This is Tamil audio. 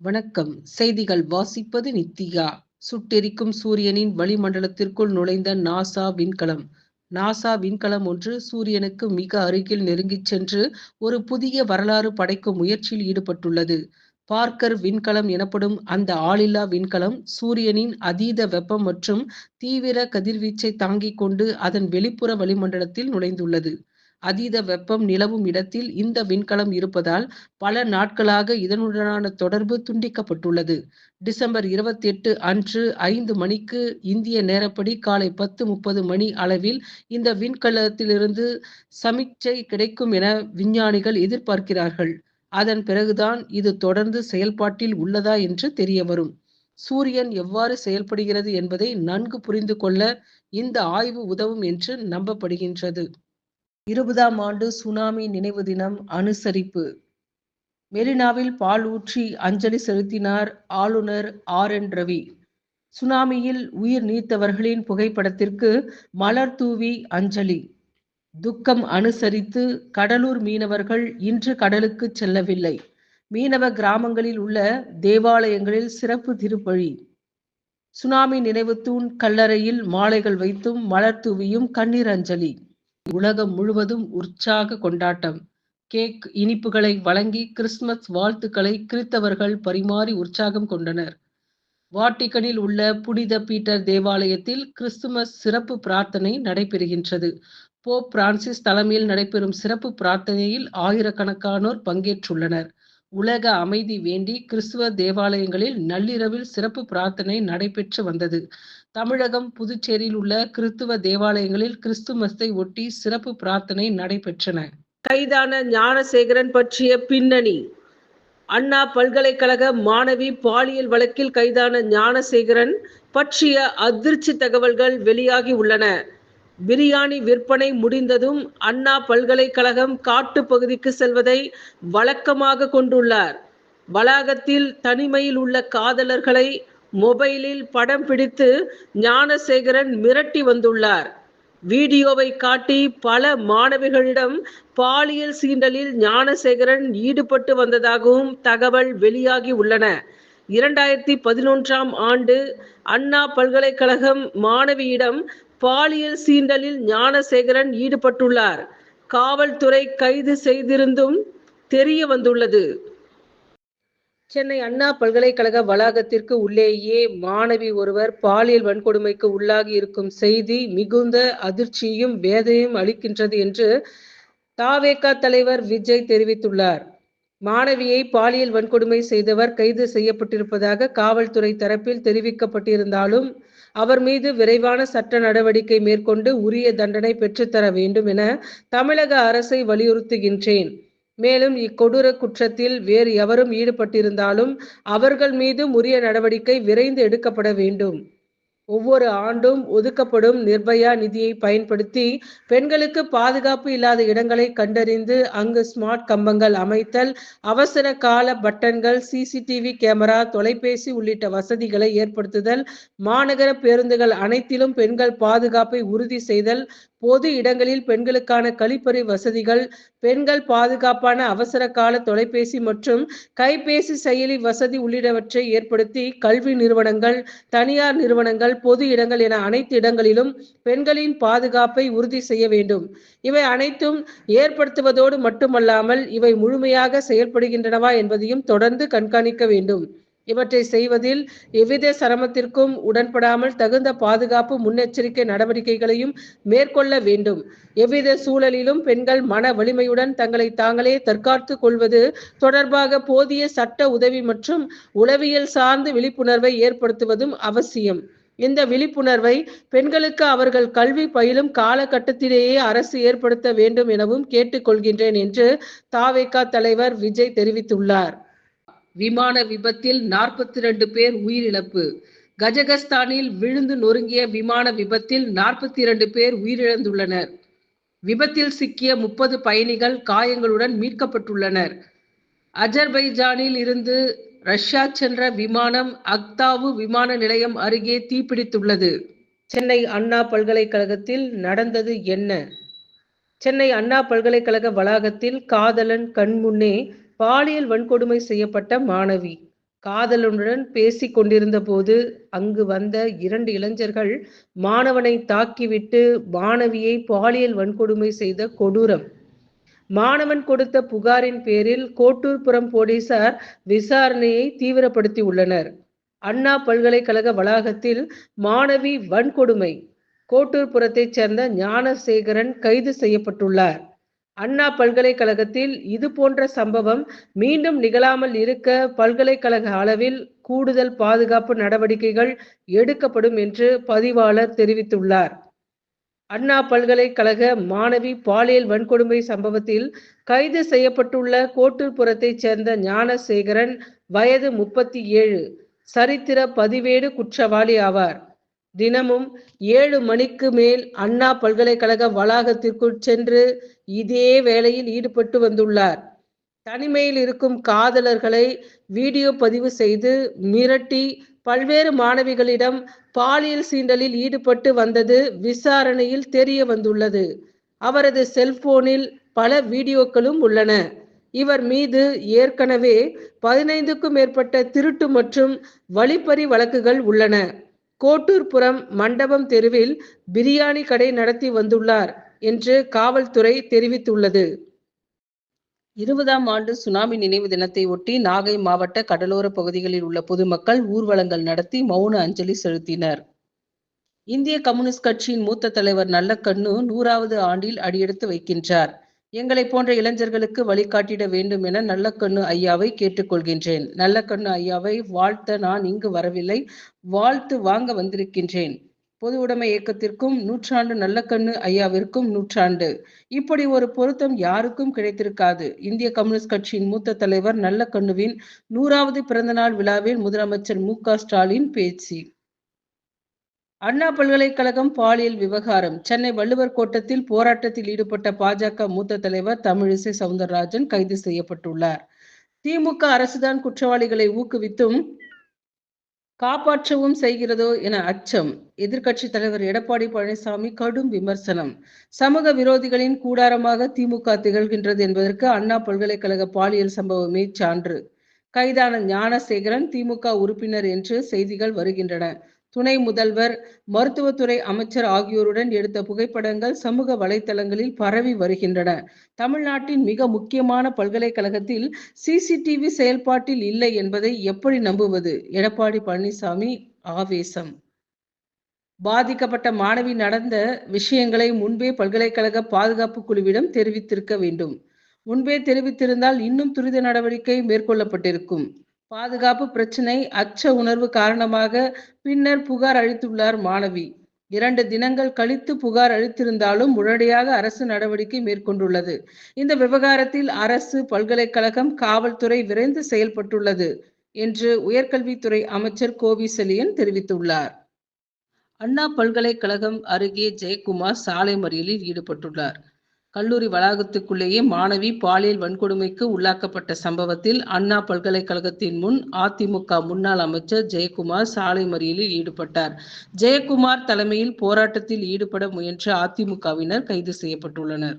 வணக்கம். செய்திகள் வாசிப்பது நித்யா. சுட்டெரிக்கும் சூரியனின் வளிமண்டலத்திற்குள் நுழைந்த நாசா விண்கலம். நாசா விண்கலம் ஒன்று சூரியனுக்கு மிக அருகில் நெருங்கிச் சென்று ஒரு புதிய வரலாறு படைக்கும் முயற்சியில் ஈடுபட்டுள்ளது. பார்க்கர் விண்கலம் எனப்படும் அந்த ஆளில்லா விண்கலம் சூரியனின் அதீத வெப்பம் மற்றும் தீவிர கதிர்வீச்சை தாங்கிக் கொண்டு அதன் வெளிப்புற வளிமண்டலத்தில் நுழைந்துள்ளது. அதீத வெப்பம் நிலவும் இடத்தில் இந்த விண்கலம் இருப்பதால் பல நாட்களாக இதனுடனான தொடர்பு துண்டிக்கப்பட்டுள்ளது. டிசம்பர் 28 அன்று 5 மணிக்கு இந்திய நேரப்படி காலை 10:30 மணி அளவில் இந்த விண்கலத்திலிருந்து சமிக்ஞை கிடைக்கும் என விஞ்ஞானிகள் எதிர்பார்க்கிறார்கள். அதன் பிறகுதான் இது தொடர்ந்து செயல்பாட்டில் உள்ளதா என்று தெரியவரும். சூரியன் எவ்வாறு செயல்படுகிறது என்பதை நன்கு புரிந்து கொள்ள இந்த ஆய்வு உதவும் என்று நம்பப்படுகின்றது. 20ஆம் ஆண்டு சுனாமி நினைவு தினம் அனுசரிப்பு. மெரினாவில் பால் ஊற்றி அஞ்சலி செலுத்தினார் ஆளுநர் RN ரவி. சுனாமியில் உயிர் நீத்தவர்களின் புகைப்படத்திற்கு மலர் தூவி அஞ்சலி. துக்கம் அனுசரித்து கடலூர் மீனவர்கள் இன்று கடலுக்கு செல்லவில்லை. மீனவ கிராமங்களில் உள்ள தேவாலயங்களில் சிறப்பு திருப்பலி. சுனாமி நினைவு தூண் கல்லறையில் மாலைகள் வைத்தும் மலர் தூவியும் கண்ணீர் அஞ்சலி. உலகம் முழுவதும் உற்சாக கொண்டாட்டம். கேக், இனிப்புகளை வழங்கி கிறிஸ்துமஸ் வாழ்த்துக்களை கிறித்தவர்கள் பரிமாறி உற்சாகம் கொண்டனர். வாட்டிகனில் உள்ள புனித பீட்டர் தேவாலயத்தில் கிறிஸ்துமஸ் சிறப்பு பிரார்த்தனை நடைபெறுகின்றது. போப் பிரான்சிஸ் தலைமையில் நடைபெறும் சிறப்பு பிரார்த்தனையில் ஆயிரக்கணக்கானோர் பங்கேற்றுள்ளனர். உலக அமைதி வேண்டி கிறிஸ்துவ தேவாலயங்களில் நள்ளிரவில் சிறப்பு பிரார்த்தனை நடைபெற்று வந்தது. தமிழகம், புதுச்சேரியில் உள்ள கிறிஸ்துவ தேவாலயங்களில் கிறிஸ்துமஸை ஒட்டி சிறப்பு பிரார்த்தனை நடைபெற்றன. கைதான ஞானசேகரன் பற்றிய பின்னணி. அண்ணா பல்கலைக்கழக மாணவி பாலியல் வழக்கில் கைதான ஞானசேகரன் பற்றிய அதிர்ச்சி தகவல்கள் வெளியாகி உள்ளன. பிரியாணி விற்பனை முடிந்ததும் அண்ணா பல்கலைக்கழகம் காட்டு பகுதிக்கு செல்வதை வழக்கமாக கொண்டுள்ளார். வளாகத்தில் தனிமையில் உள்ள காதலர்களை மொபைலில் படம் பிடித்து ஞானசேகரன் மிரட்டி வந்துள்ளார். வீடியோவை காட்டி பல மாணவிகளிடம் பாலியல் சீண்டலில் ஞானசேகரன் ஈடுபட்டு வந்ததாகவும் தகவல் வெளியாகி உள்ளன. 2011ஆம் ஆண்டு அண்ணா பல்கலைக்கழகம் மாணவியிடம் பாலியல் சீண்டலில் ஞானசேகரன் ஈடுபட்டுள்ளார். காவல்துறை கைது செய்திருந்தும் தெரிய வந்துள்ளது. சென்னை அண்ணா பல்கலைக்கழக வளாகத்திற்கு உள்ளேயே மாணவி ஒருவர் பாலியல் வன்கொடுமைக்கு உள்ளாகி இருக்கும் செய்தி மிகுந்த அதிர்ச்சியையும் வேதனையும் அளிக்கின்றது என்று தவேக தலைவர் விஜய் தெரிவித்துள்ளார். மாணவியை பாலியல் வன்கொடுமை செய்தவர் கைது செய்யப்பட்டிருப்பதாக காவல்துறை தரப்பில் தெரிவிக்கப்பட்டிருந்தாலும் அவர் மீது விரைவான சட்ட நடவடிக்கை மேற்கொண்டு உரிய தண்டனை பெற்றுத்தர வேண்டும் என தமிழக அரசை வலியுறுத்துகின்றேன். மேலும் இக்கொடூர குற்றத்தில் வேறு எவரும் ஈடுபட்டிருந்தாலும் அவர்கள் மீதும் உரிய நடவடிக்கை விரைந்து எடுக்கப்பட வேண்டும். ஒவ்வொரு ஆண்டும் ஒதுக்கப்படும் நிர்பயா நிதியை பயன்படுத்தி பெண்களுக்கு பாதுகாப்பு இல்லாத இடங்களை கண்டறிந்து அங்கு ஸ்மார்ட் கம்பங்கள் அமைத்தல், அவசர கால பட்டன்கள், CCTV கேமரா, தொலைபேசி உள்ளிட்ட வசதிகளை ஏற்படுத்துதல், மாநகர பேருந்துகள் அனைத்திலும் பெண்கள் பாதுகாப்பை உறுதி செய்தல், பொது இடங்களில் பெண்களுக்கான கழிப்பறை வசதிகள், பெண்கள் பாதுகாப்பான அவசர கால தொலைபேசி மற்றும் கைபேசி செயலி வசதி உள்ளிட்டவற்றை ஏற்படுத்தி கல்வி நிறுவனங்கள், தனியார் நிறுவனங்கள், பொது இடங்கள் என அனைத்து இடங்களிலும் பெண்களின் பாதுகாப்பை உறுதி செய்ய வேண்டும். இவை அனைத்தும் ஏற்படுத்துவதோடு மட்டுமல்லாமல் இவை முழுமையாக செயல்படுகின்றனவா என்பதையும் தொடர்ந்து கண்காணிக்க வேண்டும். இவற்றை செய்வதில் எவ்வித சிரமத்திற்கும் உடன்படாமல் தகுந்த பாதுகாப்பு முன்னெச்சரிக்கை நடவடிக்கைகளையும் மேற்கொள்ள வேண்டும். எவ்வித சூழலிலும் பெண்கள் மன வலிமையுடன் தங்களை தாங்களே தற்காத்துக் கொள்வது தொடர்பாக போதிய சட்ட உதவி மற்றும் உளவியல் சார்ந்த விழிப்புணர்வை ஏற்படுத்துவதும் அவசியம். இந்த விழிப்புணர்வை பெண்களுக்கு அவர்கள் கல்வி பயிலும் காலகட்டத்திலேயே அரசு ஏற்படுத்த வேண்டும் எனவும் கேட்டுக்கொள்கின்றேன் என்று தவேக தலைவர் விஜய் தெரிவித்துள்ளார். விமான விபத்தில் 42 பேர் உயிரிழப்பு. கஜகஸ்தானில் விழுந்து நொறுங்கிய விமான விபத்தில் 42 பேர் உயிரிழந்துள்ளனர். விபத்தில் சிக்கிய 30 பயணிகள் காயங்களுடன் மீட்கப்பட்டுள்ளனர். அஜர்பைஜானில் இருந்து ரஷ்யா சென்ற விமானம் அக்தாவு விமான நிலையம் அருகே தீப்பிடித்துள்ளது. சென்னை அண்ணா பல்கலைக்கழகத்தில் நடந்தது என்ன? சென்னை அண்ணா பல்கலைக்கழக வளாகத்தில் காதலன் கண்முன்னே பாலியல் வன்கொடுமை செய்யப்பட்ட மாணவி. காதலனுடன் பேசிக் கொண்டிருந்த போது அங்கு வந்த 2 இளைஞர்கள் மாணவனை தாக்கிவிட்டு மாணவியை பாலியல் வன்கொடுமை செய்த கொடூரம். மாணவன் கொடுத்த புகாரின் பேரில் கோட்டூர்புரம் போலீசார் விசாரணையை தீவிரப்படுத்தியுள்ளனர். அண்ணா பல்கலைக்கழக வளாகத்தில் மாணவி வன்கொடுமை. கோட்டூர்புரத்தைச் சேர்ந்த ஞானசேகரன் கைது செய்யப்பட்டுள்ளார். அண்ணா பல்கலைக்கழகத்தில் இதுபோன்ற சம்பவம் மீண்டும் நிகழாமல் இருக்க பல்கலைக்கழக அளவில் கூடுதல் பாதுகாப்பு நடவடிக்கைகள் எடுக்கப்படும் என்று பதிவாளர் தெரிவித்துள்ளார். அண்ணா பல்கலைக்கழக மாணவி பாலியல் வன்கொடுமை சம்பவத்தில் கைது செய்யப்பட்டுள்ள கோட்டூர்புரத்தைச் சேர்ந்த ஞானசேகரன் வயது 37, சரித்திர பதிவேடு குற்றவாளி ஆவார். தினமும் 7 மணிக்கு மேல் அண்ணா பல்கலைக்கழக வளாகத்திற்குள் சென்று இதே வேலையில் ஈடுபட்டு வந்துள்ளார். தனிமையில் இருக்கும் காதலர்களை வீடியோ பதிவு செய்து மிரட்டி பல்வேறு மாணவிகளிடம் பாலியல் சீண்டலில் ஈடுபட்டு வந்தது விசாரணையில் தெரிய வந்துள்ளது. அவரது செல்போனில் பல வீடியோக்களும் உள்ளன. இவர் மீது ஏற்கனவே 15க்கும் மேற்பட்ட திருட்டு மற்றும் வழிப்பறி வழக்குகள் உள்ளன. கோட்டூர்புரம் மண்டபம் தெருவில் பிரியாணி கடை நடத்தி வந்துள்ளார் என்று காவல்துறை தெரிவித்துள்ளது. 20ஆம் ஆண்டு சுனாமி நினைவு தினத்தை ஒட்டி நாகை மாவட்ட கடலோர பகுதிகளில் உள்ள பொதுமக்கள் ஊர்வலங்கள் நடத்தி மௌன அஞ்சலி செலுத்தினர். இந்திய கம்யூனிஸ்ட் கட்சியின் மூத்த தலைவர் நல்லக்கண்ணு 100வது ஆண்டில் அடியெடுத்து வைக்கின்றார். எங்களை போன்ற இளைஞர்களுக்கு வழிகாட்டிட வேண்டும் என நல்லக்கண்ணு ஐயாவை கேட்டுக்கொள்கின்றேன். நல்லக்கண்ணு ஐயாவை வாழ்த்த நான் இங்கு வரவில்லை, வாழ்த்து வாங்க வந்திருக்கின்றேன். பொது உடைமை இயக்கத்திற்கும் 100 நல்லக்கண்ணு ஐயாவிற்கும் 100. இப்படி ஒரு பொருத்தம் யாருக்கும் கிடைத்திருக்காது. இந்திய கம்யூனிஸ்ட் கட்சியின் மூத்த தலைவர் நல்லக்கண்ணுவின் 100வது பிறந்தநாள் விழாவில் முதலமைச்சர் மு.க. ஸ்டாலின் பேச்சு. அண்ணா பல்கலைக்கழகம் பாலியல் விவகாரம். சென்னை வள்ளுவர் கோட்டத்தில் போராட்டத்தில் ஈடுபட்ட பாஜக மூத்த தலைவர் தமிழிசை சவுந்தரராஜன் கைது செய்யப்பட்டுள்ளார். திமுக அரசுதான் குற்றவாளிகளை ஊக்குவித்தும் காப்பாற்றவும் செய்கிறதோ என அச்சம். எதிர்க்கட்சி தலைவர் எடப்பாடி பழனிசாமி கடும் விமர்சனம். சமூக விரோதிகளின் கூடாரமாக திமுக திகழ்கின்றது என்பதற்கு அண்ணா பல்கலைக்கழக பாலியல் சம்பவமே சான்று. கைதான ஞானசேகரன் திமுக உறுப்பினர் என்று செய்திகள் வருகின்றன. துணை முதல்வர், மருத்துவத்துறை அமைச்சர் ஆகியோருடன் எடுத்த புகைப்படங்கள் சமூக வலைதளங்களில் பரவி வருகின்றன. தமிழ்நாட்டின் மிக முக்கியமான பல்கலைக்கழகத்தில் சிசிடிவி செயல்பாட்டில் இல்லை என்பதை எப்படி நம்புவது? எடப்பாடி பழனிசாமி ஆவேசம். பாதிக்கப்பட்ட மாணவி நடந்த விஷயங்களை முன்பே பல்கலைக்கழக பாதுகாப்பு குழுவிடம் தெரிவித்திருக்க வேண்டும். முன்பே தெரிவித்திருந்தால் இன்னும் துரித நடவடிக்கை மேற்கொள்ளப்பட்டிருக்கும். பாதுகாப்பு பிரச்சனை, அச்ச உணர்வு காரணமாக பின்னர் புகார் அளித்துள்ளார் மாணவி. 2 தினங்கள் கழித்து புகார் அளித்திருந்தாலும் உடனடியாக அரசு நடவடிக்கை மேற்கொண்டுள்ளது. இந்த விவகாரத்தில் அரசு, பல்கலைக்கழகம், காவல்துறை விரைந்து செயல்பட்டுள்ளது என்று உயர்கல்வித்துறை அமைச்சர் கோவிசெழியன் தெரிவித்துள்ளார். அண்ணா பல்கலைக்கழகம் அருகே ஜெயக்குமார் சாலை மறியலில் ஈடுபட்டுள்ளார். கல்லூரி வளாகத்துக்குள்ளேயே மாணவி பாலியல் வன்கொடுமைக்கு உள்ளாக்கப்பட்ட சம்பவத்தில் அண்ணா பல்கலைக்கழகத்தின் முன் அதிமுக முன்னாள் அமைச்சர் ஜெயக்குமார் சாலை மறியலில் ஈடுபட்டார். ஜெயக்குமார் தலைமையில் போராட்டத்தில் ஈடுபட முயன்ற அதிமுகவினர் கைது செய்யப்பட்டுள்ளனர்.